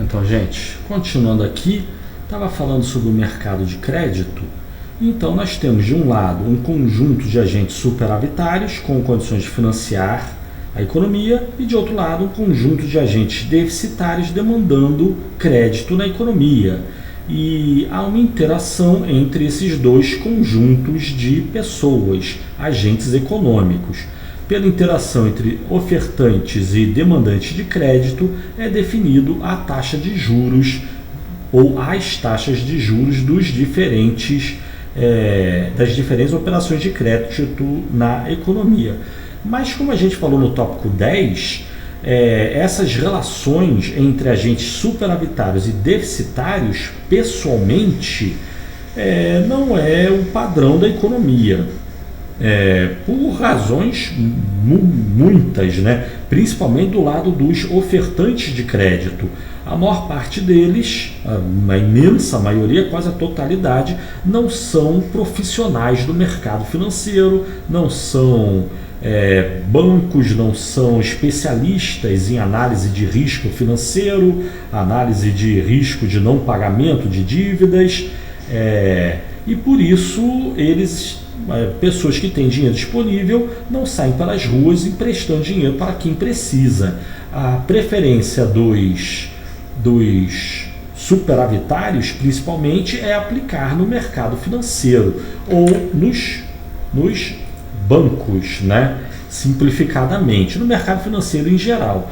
Então, gente, continuando aqui, estava falando sobre o mercado de crédito. Então, nós temos de um lado um conjunto de agentes superavitários com condições de financiar a economia e de outro lado um conjunto de agentes deficitários demandando crédito na economia. E há uma interação entre esses dois conjuntos de pessoas, agentes econômicos. Pela interação entre ofertantes e demandantes de crédito, é definido a taxa de juros ou as taxas de juros das diferentes operações de crédito na economia. Mas como a gente falou no tópico 10, essas relações entre agentes superavitários e deficitários, pessoalmente, não é o padrão da economia. Por razões muitas, né? Principalmente do lado dos ofertantes de crédito. A maior parte deles, a imensa maioria, quase a totalidade, não são profissionais do mercado financeiro, não são bancos, não são especialistas em análise de risco financeiro, análise de risco de não pagamento de dívidas, e por isso pessoas que têm dinheiro disponível não saem pelas ruas emprestando dinheiro para quem precisa. A preferência dos superavitários, principalmente, é aplicar no mercado financeiro ou nos bancos, né? Simplificadamente, no mercado financeiro em geral.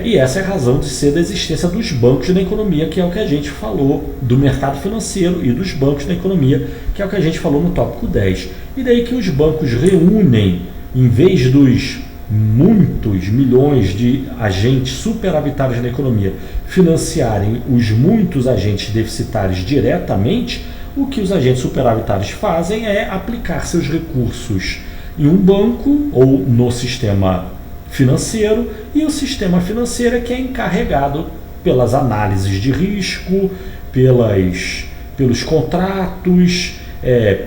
E essa é a razão de ser da existência dos bancos na economia, que é o que a gente falou do mercado financeiro e dos bancos na economia, que é o que a gente falou no tópico 10. E daí que os bancos reúnem, em vez dos muitos milhões de agentes superavitários na economia financiarem os muitos agentes deficitários diretamente, o que os agentes superavitários fazem é aplicar seus recursos em um banco ou no sistema financeiro, e o sistema financeiro é que é encarregado pelas análises de risco, pelos contratos,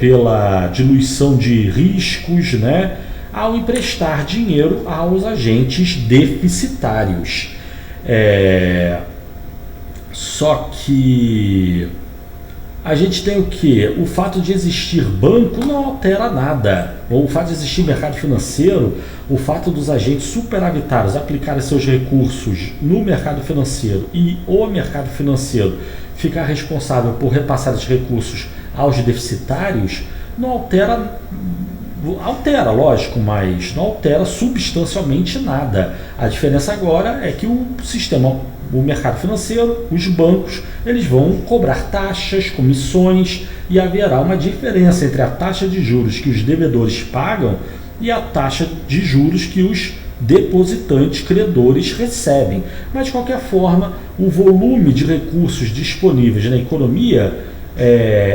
pela diluição de riscos, né, ao emprestar dinheiro aos agentes deficitários. Só que a gente tem o que? O fato de existir banco não altera nada. Ou o fato de existir mercado financeiro, o fato dos agentes superavitários aplicarem seus recursos no mercado financeiro e o mercado financeiro ficar responsável por repassar esses recursos aos deficitários, não altera, lógico, mas não altera substancialmente nada. A diferença agora é que o mercado financeiro, os bancos, eles vão cobrar taxas, comissões, e haverá uma diferença entre a taxa de juros que os devedores pagam e a taxa de juros que os depositantes, credores, recebem. Mas, de qualquer forma, o volume de recursos disponíveis na economia,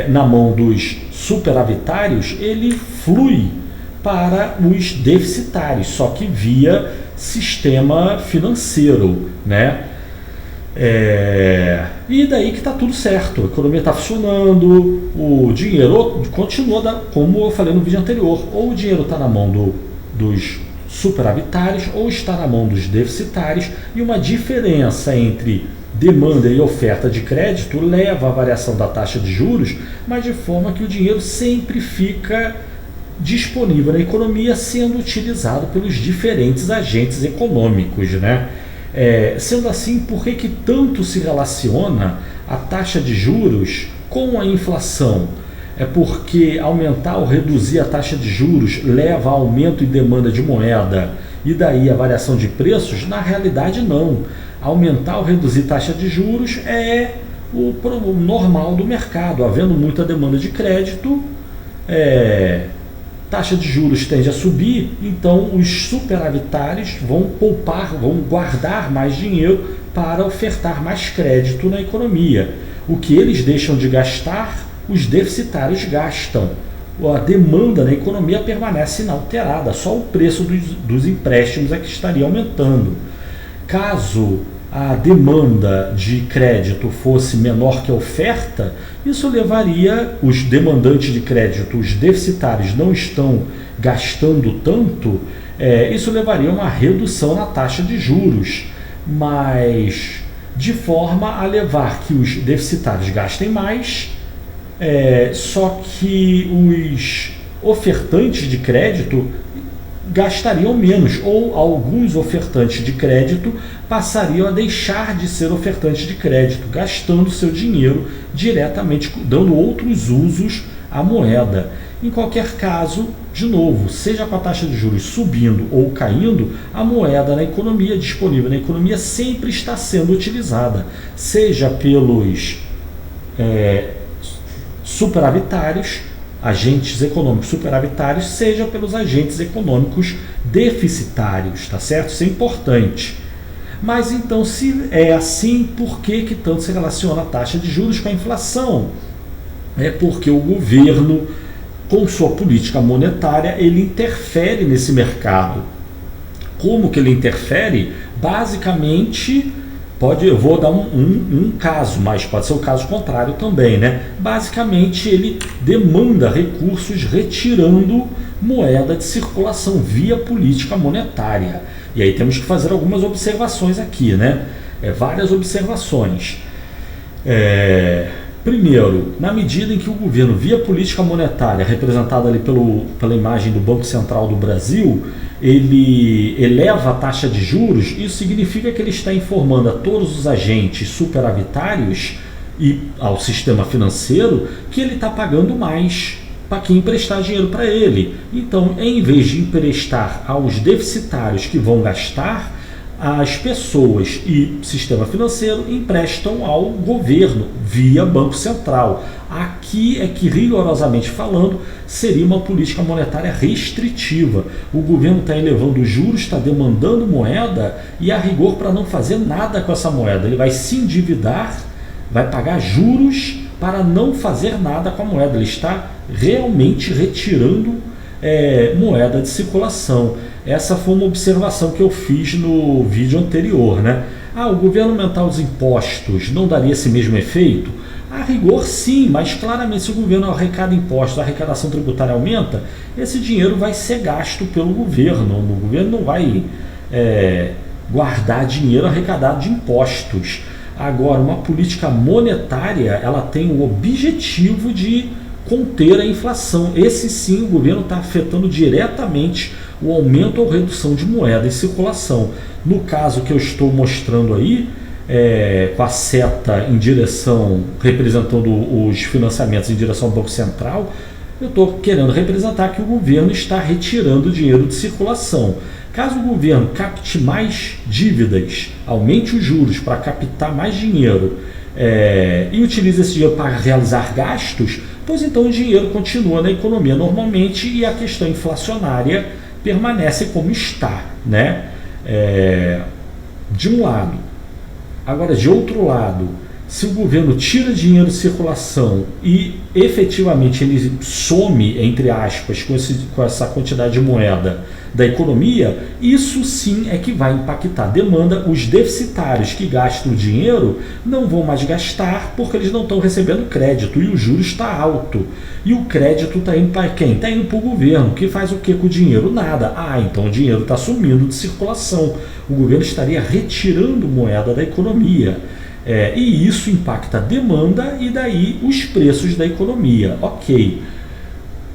na mão dos superavitários, ele flui para os deficitários, só que via sistema financeiro, né? E daí que está tudo certo, a economia está funcionando, o dinheiro continua, como eu falei no vídeo anterior, ou o dinheiro está na mão dos superavitários ou está na mão dos deficitários, e uma diferença entre demanda e oferta de crédito leva à variação da taxa de juros, mas de forma que o dinheiro sempre fica disponível na economia, sendo utilizado pelos diferentes agentes econômicos, né? Sendo assim, por que tanto se relaciona a taxa de juros com a inflação? É porque aumentar ou reduzir a taxa de juros leva a aumento em demanda de moeda e daí a variação de preços? Na realidade, não. Aumentar ou reduzir taxa de juros é o normal do mercado. Havendo muita demanda de crédito, taxa de juros tende a subir, então os superavitários vão poupar, vão guardar mais dinheiro para ofertar mais crédito na economia. O que eles deixam de gastar, os deficitários gastam. A demanda na economia permanece inalterada, só o preço dos empréstimos é que estaria aumentando. Caso a demanda de crédito fosse menor que a oferta, isso levaria os demandantes de crédito, os deficitários não estão gastando tanto, isso levaria a uma redução na taxa de juros. Mas de forma a levar que os deficitários gastem mais, só que os ofertantes de crédito gastariam menos, ou alguns ofertantes de crédito passariam a deixar de ser ofertantes de crédito, gastando seu dinheiro diretamente, dando outros usos à moeda. Em qualquer caso, de novo, seja com a taxa de juros subindo ou caindo, a moeda na economia, disponível na economia, sempre está sendo utilizada, seja pelos superavitários, agentes econômicos superavitários, seja pelos agentes econômicos deficitários, tá certo? Isso é importante. Mas então, se é assim, por que tanto se relaciona a taxa de juros com a inflação? É porque o governo, com sua política monetária, ele interfere nesse mercado. Como que ele interfere? Basicamente, eu vou dar um caso, mas pode ser o caso contrário também, né? Basicamente, ele demanda recursos retirando moeda de circulação via política monetária. E aí temos que fazer algumas observações aqui, né? Várias observações. Primeiro, na medida em que o governo, via política monetária, representada ali pela imagem do Banco Central do Brasil, ele eleva a taxa de juros, isso significa que ele está informando a todos os agentes superavitários e ao sistema financeiro que ele está pagando mais para quem emprestar dinheiro para ele. Então, em vez de emprestar aos deficitários que vão gastar, as pessoas e sistema financeiro emprestam ao governo via Banco Central. Aqui é que, rigorosamente falando, seria uma política monetária restritiva. O governo está elevando os juros, está demandando moeda e, a rigor, para não fazer nada com essa moeda. Ele vai se endividar, vai pagar juros para não fazer nada com a moeda. Ele está realmente retirando moeda de circulação. Essa foi uma observação que eu fiz no vídeo anterior, né? O governo aumentar os impostos não daria esse mesmo efeito? A rigor, sim, mas claramente se o governo arrecada impostos, a arrecadação tributária aumenta, esse dinheiro vai ser gasto pelo governo. O governo não vai guardar dinheiro arrecadado de impostos. Agora, uma política monetária, ela tem o objetivo de conter a inflação. Esse sim, o governo está afetando diretamente o aumento ou redução de moeda em circulação. No caso que eu estou mostrando aí, com a seta em direção, representando os financiamentos em direção ao Banco Central, eu estou querendo representar que o governo está retirando dinheiro de circulação. Caso o governo capte mais dívidas, aumente os juros para captar mais dinheiro e utilize esse dinheiro para realizar gastos, pois então o dinheiro continua na economia normalmente e a questão inflacionária permanece como está, né? De um lado. Agora, de outro lado, se o governo tira dinheiro de circulação e efetivamente ele some, entre aspas, com essa quantidade de moeda da economia, isso sim é que vai impactar a demanda. Os deficitários que gastam dinheiro não vão mais gastar porque eles não estão recebendo crédito e o juros está alto. E o crédito está indo para quem? Está indo para o governo, que faz o que com o dinheiro? Nada. Então o dinheiro está sumindo de circulação. O governo estaria retirando moeda da economia. E isso impacta a demanda e daí os preços da economia. Ok.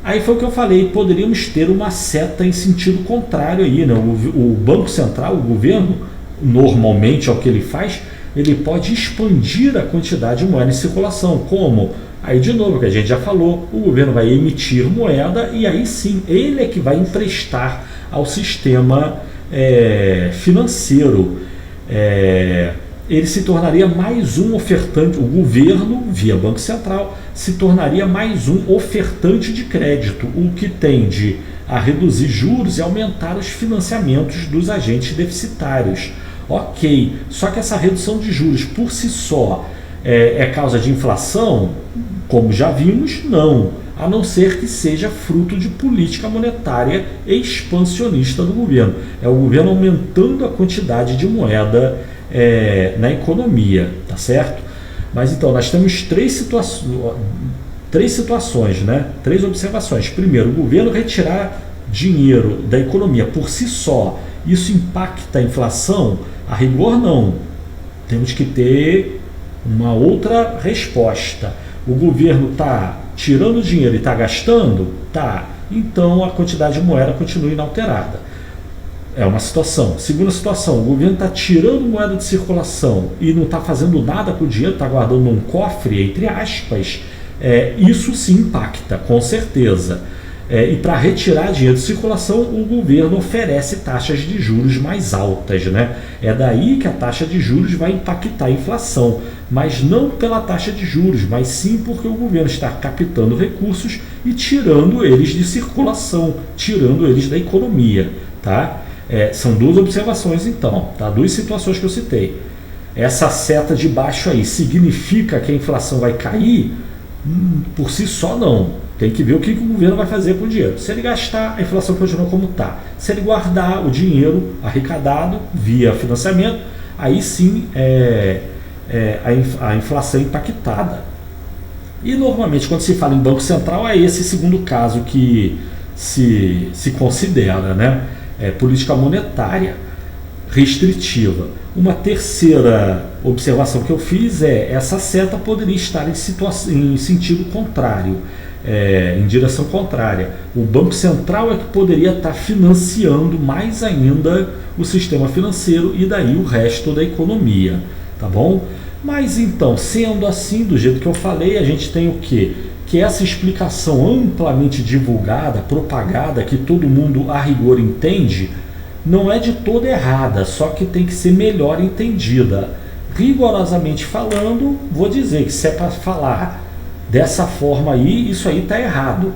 Aí foi o que eu falei, poderíamos ter uma seta em sentido contrário aí, né? O Banco Central, o governo, normalmente é o que ele faz, ele pode expandir a quantidade de moeda em circulação. Como? Aí de novo, que a gente já falou, o governo vai emitir moeda e aí sim, ele é que vai emprestar ao sistema financeiro. Ele se tornaria mais um ofertante, o governo, via Banco Central, se tornaria mais um ofertante de crédito, o que tende a reduzir juros e aumentar os financiamentos dos agentes deficitários. Ok, só que essa redução de juros por si só é causa de inflação? Como já vimos, não, a não ser que seja fruto de política monetária expansionista do governo. É o governo aumentando a quantidade de moeda na economia, tá certo? Mas então, nós temos três situações, né? Três observações. Primeiro, o governo retirar dinheiro da economia por si só, isso impacta a inflação? A rigor, não. temos que ter uma outra resposta. O governo está tirando dinheiro e está gastando? Tá. Então a quantidade de moeda continua inalterada. É uma situação. Segunda situação, o governo está tirando moeda de circulação e não está fazendo nada com o dinheiro, está guardando num cofre, entre aspas. Isso sim impacta, com certeza. E para retirar dinheiro de circulação, o governo oferece taxas de juros mais altas, né? É daí que a taxa de juros vai impactar a inflação, mas não pela taxa de juros, mas sim porque o governo está captando recursos e tirando eles de circulação, tirando eles da economia, tá? São duas observações então, tá? Duas situações que eu citei. Essa seta de baixo aí significa que a inflação vai cair? Por si só não. Tem que ver o que o governo vai fazer com o dinheiro. Se ele gastar, a inflação continua como está. Se ele guardar o dinheiro arrecadado via financiamento, aí sim a inflação é impactada. E normalmente quando se fala em Banco Central é esse segundo caso que se considera, né? Política monetária restritiva. Uma terceira observação que eu fiz essa seta poderia estar em sentido contrário, em direção contrária. O Banco Central é que poderia estar financiando mais ainda o sistema financeiro e daí o resto da economia, tá bom? Mas então, sendo assim, do jeito que eu falei, a gente tem o quê? Que essa explicação amplamente divulgada, propagada, que todo mundo a rigor entende, não é de toda errada, só que tem que ser melhor entendida. Rigorosamente falando, vou dizer que se é para falar dessa forma aí, isso aí está errado.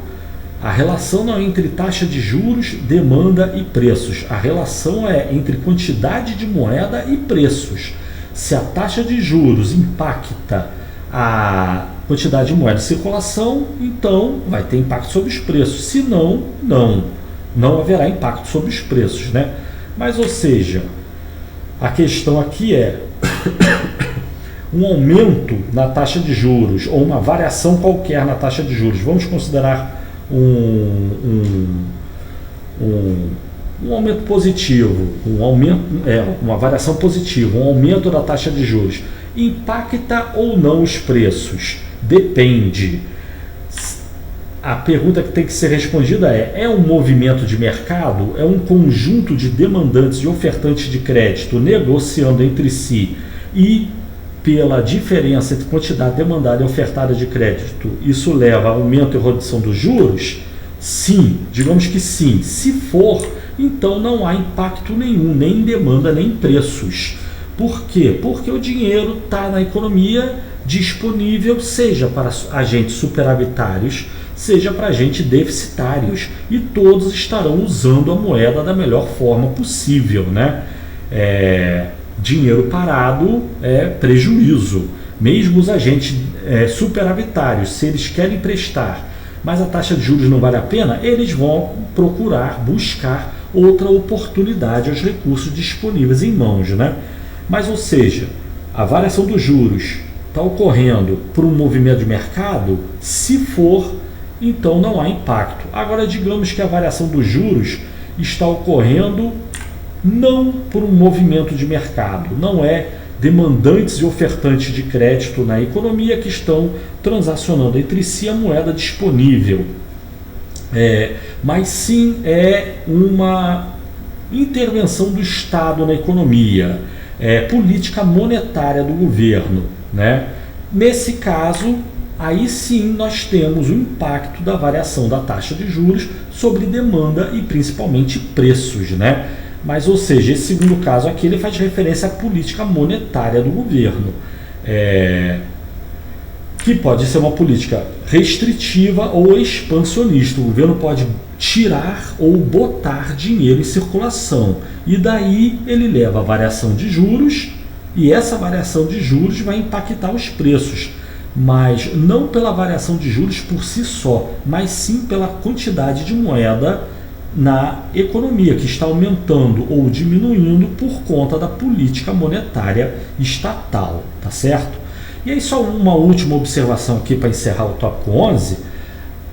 A relação não é entre taxa de juros, demanda e preços. A relação é entre quantidade de moeda e preços. Se a taxa de juros impacta a quantidade de moeda em circulação, então vai ter impacto sobre os preços. Se não, não haverá impacto sobre os preços, né? Mas, ou seja, a questão aqui é um aumento na taxa de juros ou uma variação qualquer na taxa de juros. Vamos considerar um aumento positivo, uma variação positiva, um aumento da taxa de juros. Impacta ou não os preços? Depende. A pergunta que tem que ser respondida é um movimento de mercado? É um conjunto de demandantes e ofertantes de crédito negociando entre si e pela diferença entre quantidade demandada e ofertada de crédito, isso leva a aumento e redução dos juros? Sim, digamos que sim. Se for, então não há impacto nenhum, nem em demanda, nem em preços. Por quê? Porque o dinheiro está na economia disponível, seja para agentes superavitários, seja para agentes deficitários, e todos estarão usando a moeda da melhor forma possível, né? Dinheiro parado é prejuízo. Mesmo os agentes superavitários, se eles querem prestar, mas a taxa de juros não vale a pena, eles vão buscar outra oportunidade aos recursos disponíveis em mãos, né? Mas, ou seja, a variação dos juros está ocorrendo por um movimento de mercado? Se for, então não há impacto. Agora, digamos que a variação dos juros está ocorrendo não por um movimento de mercado, não é demandantes e ofertantes de crédito na economia que estão transacionando entre si a moeda disponível, mas sim uma intervenção do Estado na economia, política monetária do governo, né? Nesse caso, aí sim nós temos o impacto da variação da taxa de juros sobre demanda e principalmente preços, né? Mas, ou seja, esse segundo caso aqui ele faz referência à política monetária do governo, que pode ser uma política restritiva ou expansionista. O governo pode tirar ou botar dinheiro em circulação, e daí ele leva a variação de juros, e essa variação de juros vai impactar os preços, mas não pela variação de juros por si só, mas sim pela quantidade de moeda na economia, que está aumentando ou diminuindo por conta da política monetária estatal, tá certo? E aí só uma última observação aqui para encerrar o tópico 11.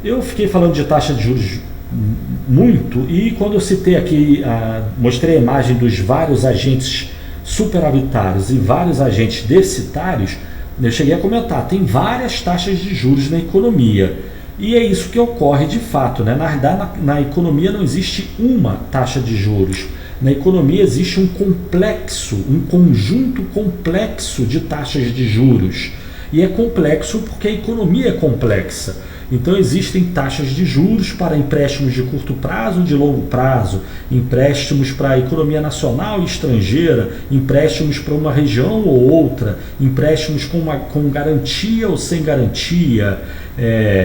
Eu fiquei falando de taxa de juros muito, e quando eu citei aqui, mostrei a imagem dos vários agentes superavitários e vários agentes deficitários, eu cheguei a comentar, tem várias taxas de juros na economia. E é isso que ocorre de fato, né? Na verdade, na economia não existe uma taxa de juros. Na economia existe um conjunto complexo de taxas de juros. E é complexo porque a economia é complexa. Então existem taxas de juros para empréstimos de curto prazo e de longo prazo, empréstimos para a economia nacional e estrangeira, empréstimos para uma região ou outra, empréstimos com garantia ou sem garantia,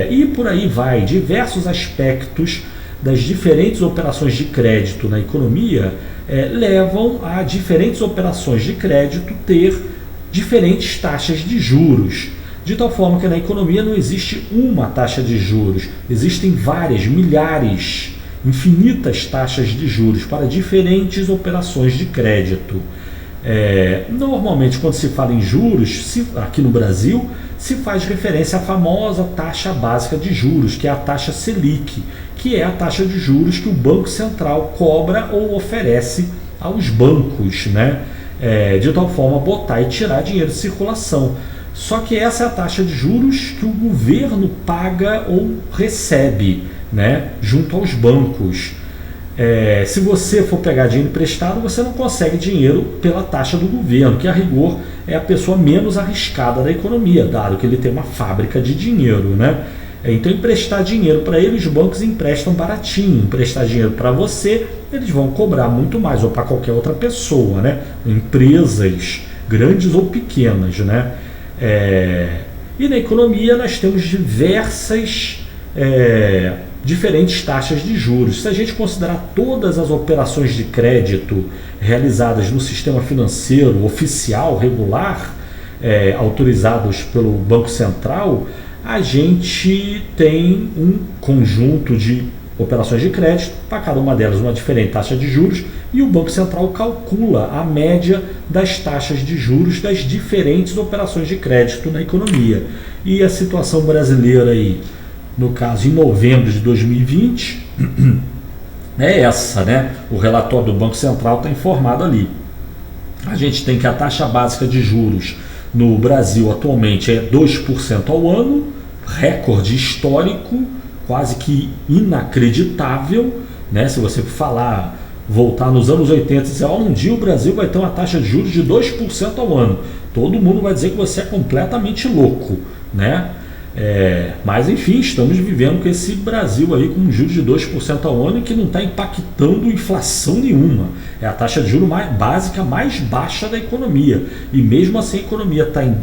e por aí vai. Diversos aspectos das diferentes operações de crédito na economia levam a diferentes operações de crédito ter diferentes taxas de juros. De tal forma que na economia não existe uma taxa de juros, existem várias, milhares, infinitas taxas de juros para diferentes operações de crédito. Normalmente, quando se fala em juros, aqui no Brasil, se faz referência à famosa taxa básica de juros, que é a taxa Selic, que é a taxa de juros que o Banco Central cobra ou oferece aos bancos, né? De tal forma botar e tirar dinheiro de circulação. Só que essa é a taxa de juros que o governo paga ou recebe, né, junto aos bancos. Se você for pegar dinheiro emprestado, você não consegue dinheiro pela taxa do governo, que a rigor é a pessoa menos arriscada da economia, dado que ele tem uma fábrica de dinheiro, né? Então, emprestar dinheiro para ele, os bancos emprestam baratinho. Emprestar dinheiro para você, eles vão cobrar muito mais, ou para qualquer outra pessoa, né? Empresas grandes ou pequenas, né? E na economia nós temos diversas diferentes taxas de juros. Se a gente considerar todas as operações de crédito realizadas no sistema financeiro oficial, regular, autorizados pelo Banco Central, a gente tem um conjunto de operações de crédito, para cada uma delas uma diferente taxa de juros, e o Banco Central calcula a média das taxas de juros das diferentes operações de crédito na economia. E a situação brasileira aí, no caso em novembro de 2020, é essa, né? O relatório do Banco Central está informado ali. A gente tem que a taxa básica de juros no Brasil atualmente é 2% ao ano, recorde histórico, quase que inacreditável, né? Se você voltar nos anos 80 e dizer, um dia o Brasil vai ter uma taxa de juros de 2% ao ano, todo mundo vai dizer que você é completamente louco, né? Mas enfim, estamos vivendo com esse Brasil aí com um juros de 2% ao ano e que não está impactando inflação nenhuma. É a taxa de juros básica mais baixa da economia, e mesmo assim a economia está em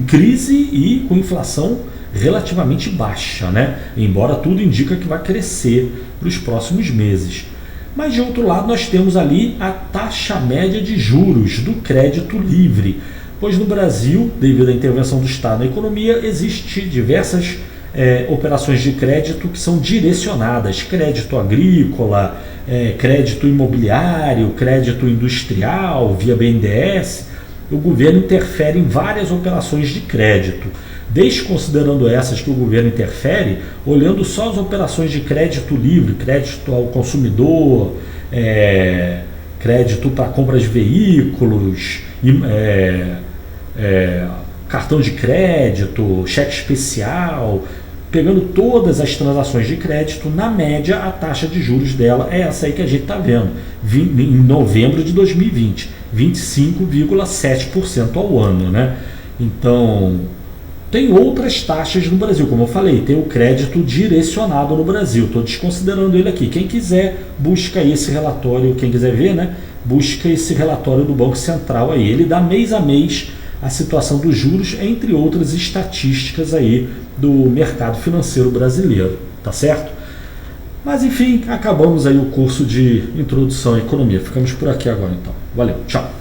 crise e com inflação relativamente baixa, né? Embora tudo indica que vai crescer para os próximos meses. Mas de outro lado nós temos ali a taxa média de juros do crédito livre, pois no Brasil, devido à intervenção do Estado na economia, existem diversas operações de crédito que são direcionadas: crédito agrícola, crédito imobiliário, crédito industrial via BNDES. O governo interfere em várias operações de crédito, desconsiderando essas que o governo interfere, olhando só as operações de crédito livre, crédito ao consumidor, crédito para compra de veículos, cartão de crédito, cheque especial, pegando todas as transações de crédito, na média a taxa de juros dela é essa aí que a gente está vendo, em novembro de 2020, 25,7% ao ano, né? Então, tem outras taxas no Brasil, como eu falei, tem o crédito direcionado no Brasil, estou desconsiderando ele aqui. Quem quiser, busca aí esse relatório, quem quiser ver, né? Busca esse relatório do Banco Central aí, ele dá mês a mês a situação dos juros, entre outras estatísticas aí do mercado financeiro brasileiro, tá certo? Mas enfim, acabamos aí o curso de Introdução à Economia. Ficamos por aqui agora então. Valeu, tchau!